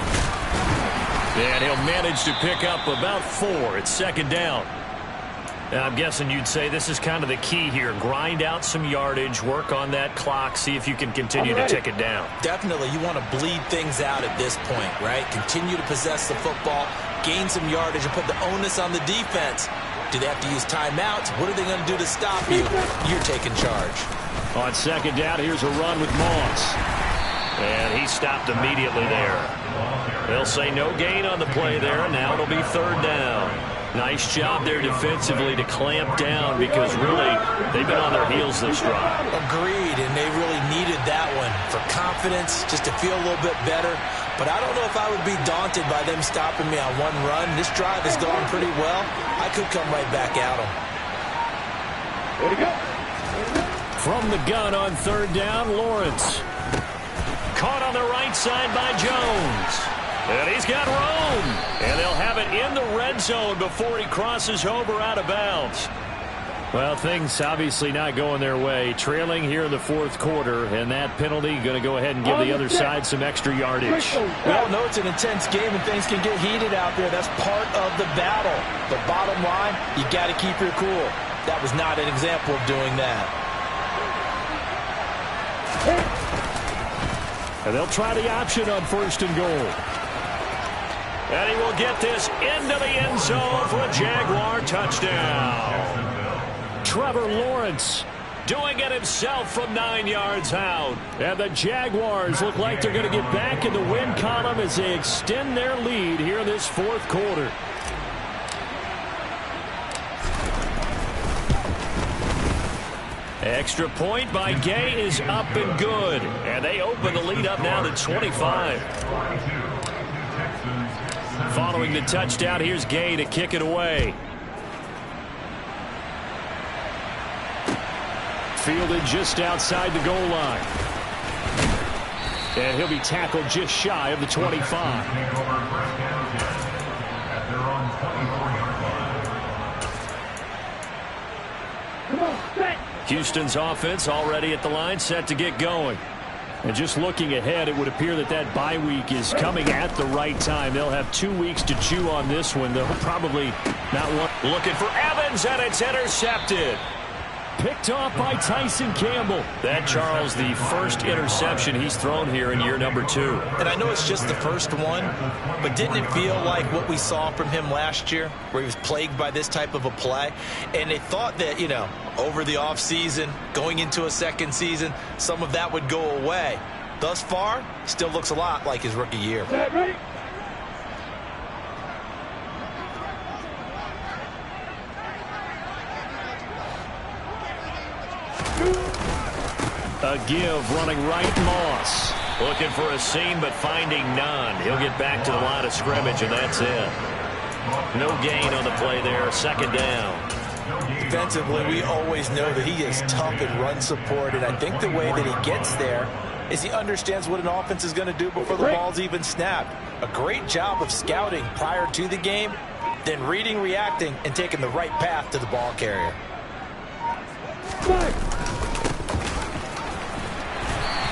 And he'll manage to pick up about 4. It's 2nd down. Now, I'm guessing you'd say this is kind of the key here. Grind out some yardage, work on that clock, see if you can continue to tick it down. Definitely. You want to bleed things out at this point, right? Continue to possess the football, gain some yardage, and put the onus on the defense. Do they have to use timeouts? What are they going to do to stop you? You're taking charge. On 2nd down, here's a run with Moss. And he stopped immediately there. They'll say no gain on the play there, and now it'll be 3rd down. Nice job there defensively to clamp down because really they've been on their heels this drive. Agreed, and they really needed that one for confidence, just to feel a little bit better. But I don't know if I would be daunted by them stopping me on one run. This drive has gone pretty well. I could come right back at them. There you go. From the gun on 3rd down, Lawrence. Caught on the right side by Jones. And he's got room. And they'll have it in the red zone before he crosses over out of bounds. Well, things obviously not going their way. Trailing here in the 4th quarter, and that penalty going to go ahead and give the other side some extra yardage. We all know it's an intense game and things can get heated out there. That's part of the battle. The bottom line, you got to keep your cool. That was not an example of doing that. And they'll try the option on 1st and goal. And he will get this into the end zone for a Jaguar touchdown. Trevor Lawrence doing it himself from 9 yards out. And the Jaguars look like they're going to get back in the win column as they extend their lead here in this 4th quarter. Extra point by Gay is up and good. And they open the lead up now to 25. Following the touchdown, here's Gay to kick it away. Fielded just outside the goal line. And he'll be tackled just shy of the 25. Houston's offense already at the line, set to get going. And just looking ahead, it would appear that that bye week is coming at the right time. They'll have 2 weeks to chew on this one. They'll probably not want. Looking for Evans, and it's intercepted. Picked off by Tyson Campbell. That, Charles, the first interception he's thrown here in year number 2. And I know it's just the first one, but didn't it feel like what we saw from him last year, where he was plagued by this type of a play? And they thought that, over the offseason, going into a second season, some of that would go away. Thus far, still looks a lot like his rookie year. A give running right, Moss. Looking for a seam, but finding none. He'll get back to the line of scrimmage, and that's it. No gain on the play there. 2nd down. Defensively, we always know that he is tough in run support, and I think the way that he gets there is he understands what an offense is going to do before the ball's even snapped. A great job of scouting prior to the game, then reading, reacting, and taking the right path to the ball carrier.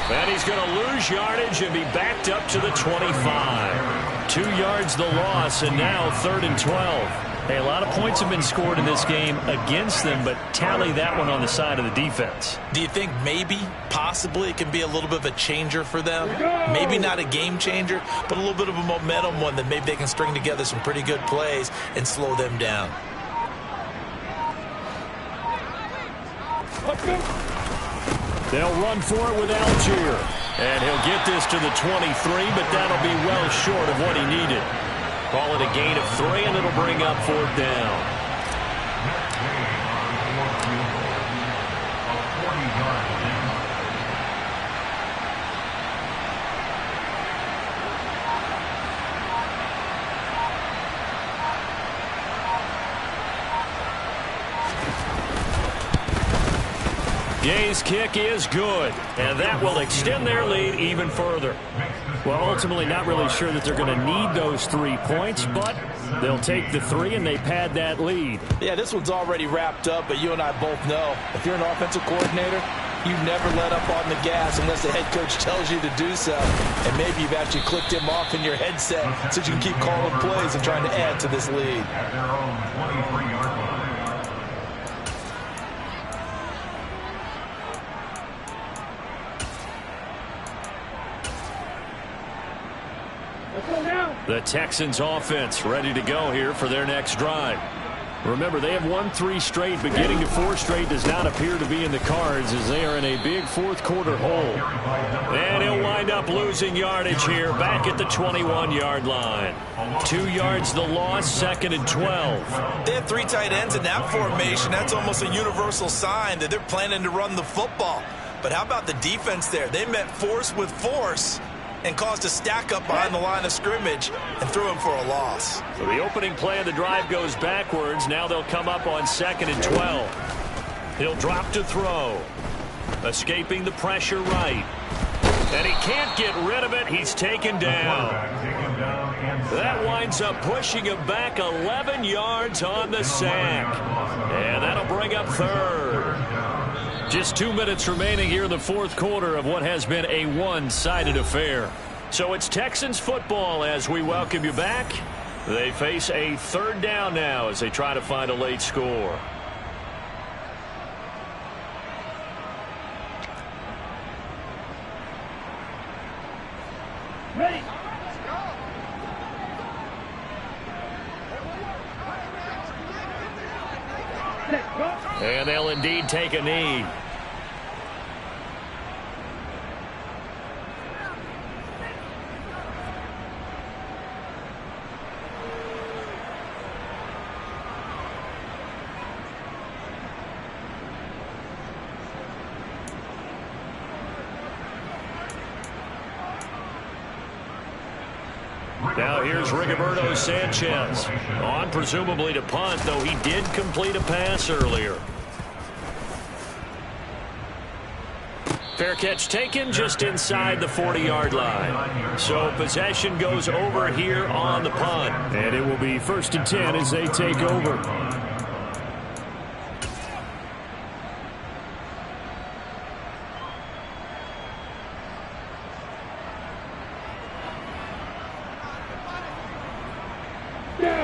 And he's going to lose yardage and be backed up to the 25. 2 yards the loss, and now 3rd and 12. Hey, a lot of points have been scored in this game against them, but tally that one on the side of the defense. Do you think maybe, possibly, it can be a little bit of a changer for them? Maybe not a game changer, but a little bit of a momentum one that maybe they can string together some pretty good plays and slow them down. They'll run for it with Algier. And he'll get this to the 23, but that'll be well short of what he needed. Call it a gain of 3, and it'll bring up 4th down. Gay's kick is good, and that will extend their lead even further. Well, ultimately not really sure that they're going to need those 3 points, but they'll take the 3 and they pad that lead. Yeah, this one's already wrapped up, but you and I both know if you're an offensive coordinator, you never let up on the gas unless the head coach tells you to do so. And maybe you've actually clicked him off in your headset so you can keep calling plays and trying to add to this lead. At their own 23-yard line. The Texans offense ready to go here for their next drive. Remember, they have won 3 straight, but getting to 4 straight does not appear to be in the cards as they are in a big 4th quarter hole. And he'll wind up losing yardage here back at the 21-yard line. 2 yards the loss, 2nd and 12. They have 3 tight ends in that formation. That's almost a universal sign that they're planning to run the football. But how about the defense there? They met force with force and caused a stack up behind the line of scrimmage and threw him for a loss. So the opening play of the drive goes backwards. Now they'll come up on 2nd and 12. He'll drop to throw. Escaping the pressure right. And he can't get rid of it. He's taken down. That winds up pushing him back 11 yards on the sack. And that'll bring up 3rd. Just 2 minutes remaining here in the 4th quarter of what has been a one-sided affair. So it's Texans football as we welcome you back. They face a 3rd down now as they try to find a late score. Ready. And they'll indeed take a knee. Now here's Rigoberto Sanchez on presumably to punt, though he did complete a pass earlier. Fair catch taken just inside the 40-yard line. So possession goes over here on the punt. And it will be 1st and 10 as they take over.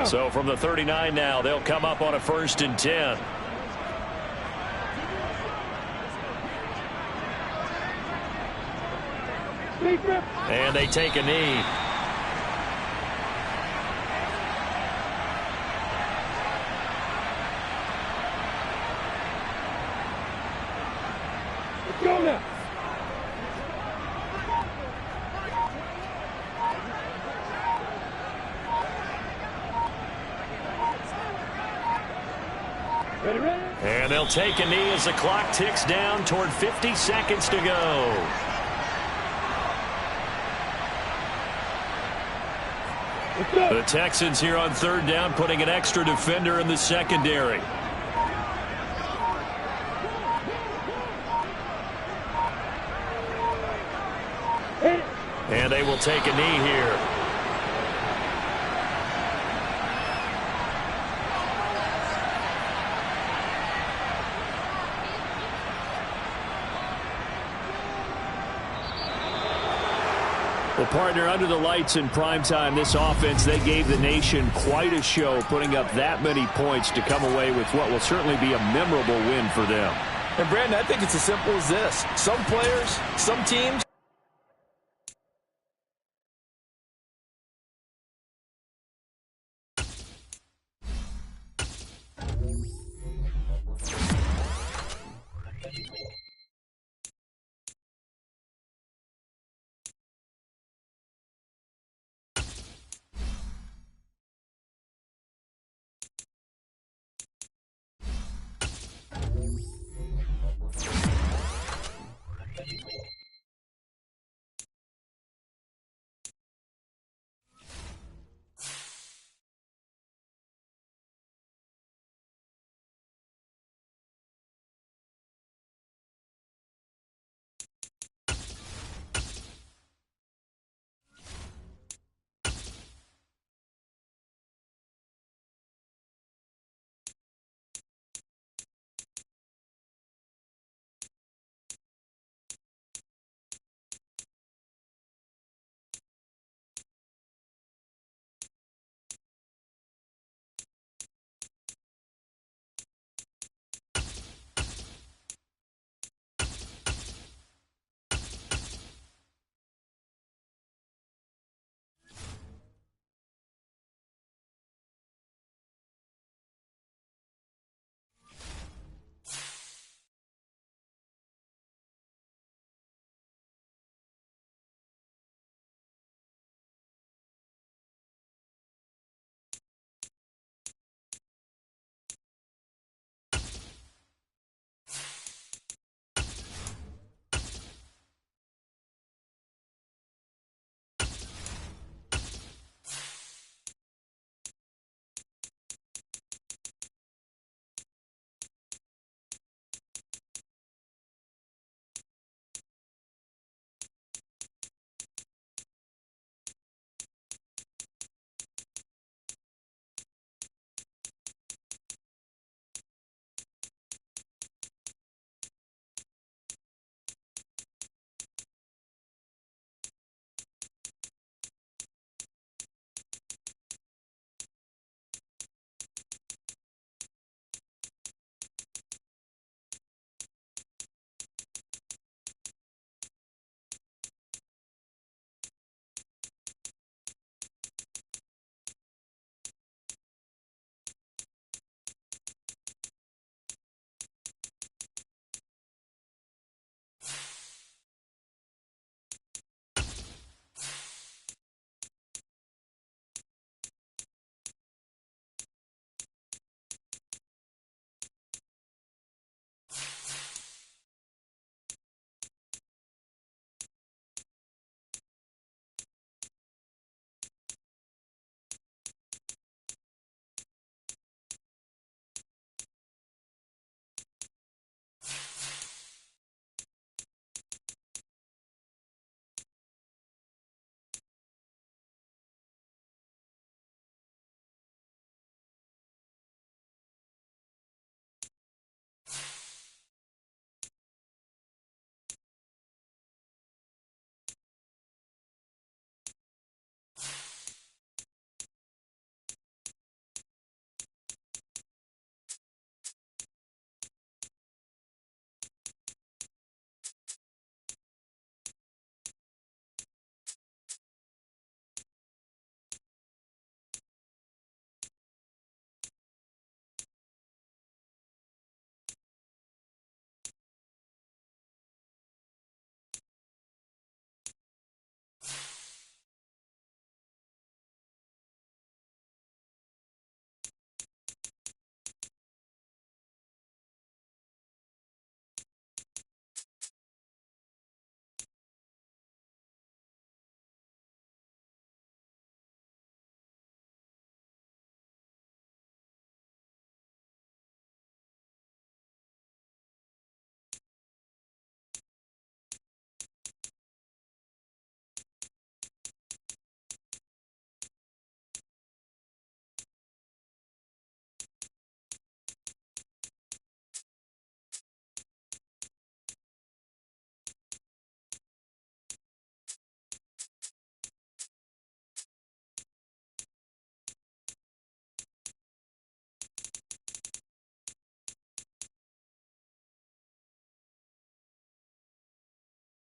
So from the 39 now, they'll come up on a 1st and 10. And they take a knee. Let's go now. Ready, ready. And they'll take a knee as the clock ticks down toward 50 seconds to go. The Texans here on 3rd down putting an extra defender in the secondary. And they will take a knee here. Well, partner, under the lights in primetime, this offense, they gave the nation quite a show, putting up that many points to come away with what will certainly be a memorable win for them. And, Brandon, I think it's as simple as this. Some players, some teams,